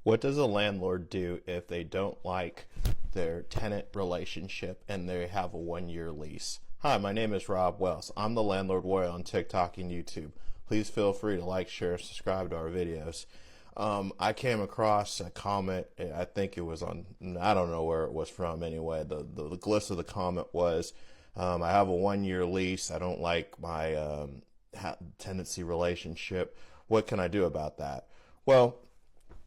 What does a landlord do if they don't like their tenant relationship and they have a 1-year lease? Hi, my name is Rob Wells. I'm the Landlord Warrior on TikTok and YouTube. Please feel free to like, share, and subscribe to our videos. I came across a comment, I think it was on, I don't know where it was from anyway. The gist of the comment was, I have a 1-year lease. I don't like my tenancy relationship. What can I do about that? Well,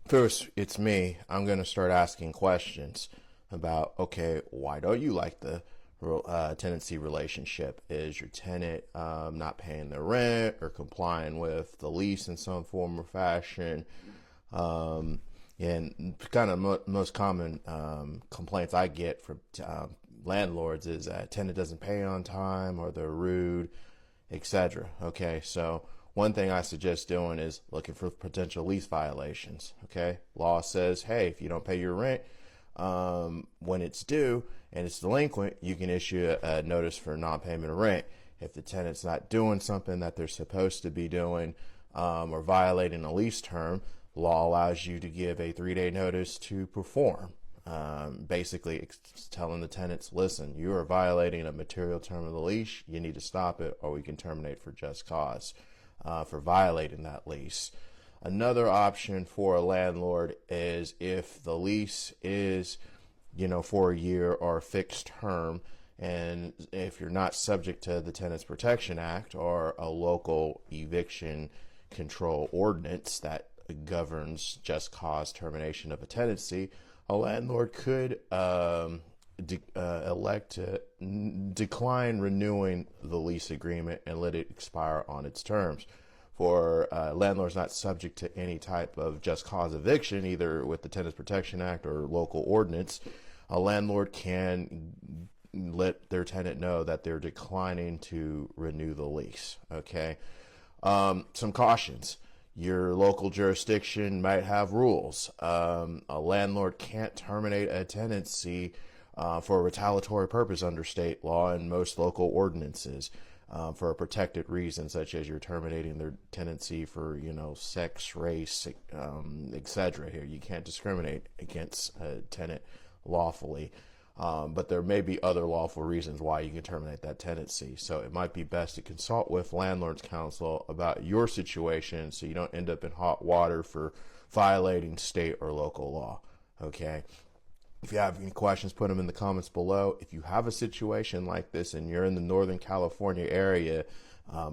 first, it's me. I'm going to start asking questions about, okay, why don't you like the tenancy relationship? Is your tenant not paying their rent or complying with the lease in some form or fashion? And kind of most common complaints I get from landlords is that tenant doesn't pay on time or they're rude, etc. Okay, so one thing I suggest doing is looking for potential lease violations. Okay, law says, hey, if you don't pay your rent when it's due and it's delinquent, you can issue a notice for non-payment of rent. If the tenant's not doing something that they're supposed to be doing or violating a lease term, law allows you to give a 3-day notice to perform. Basically it's telling the tenants, listen, you are violating a material term of the lease. You need to stop it, or we can terminate for just cause for violating that lease. Another option for a landlord is if the lease is, for a year or a fixed term, and if you're not subject to the Tenants Protection Act or a local eviction control ordinance that governs just cause termination of a tenancy, a landlord could elect to decline renewing the lease agreement and let it expire on its terms. For landlords not subject to any type of just cause eviction, either with the Tenants Protection Act or local ordinance, a landlord can let their tenant know that they're declining to renew the lease. Okay, some cautions. Your local jurisdiction might have rules. A landlord can't terminate a tenancy for a retaliatory purpose under state law and most local ordinances for a protected reason, such as you're terminating their tenancy for, sex, race, etc. Here, you can't discriminate against a tenant lawfully. But there may be other lawful reasons why you can terminate that tenancy. So it might be best to consult with Landlords Council about your situation so you don't end up in hot water for violating state or local law. Okay. If you have any questions, put them in the comments below. If you have a situation like this and you're in the Northern California area,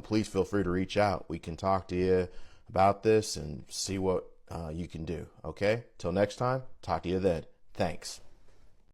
please feel free to reach out. We can talk to you about this and see what you can do. Okay. Till next time, talk to you then. Thanks.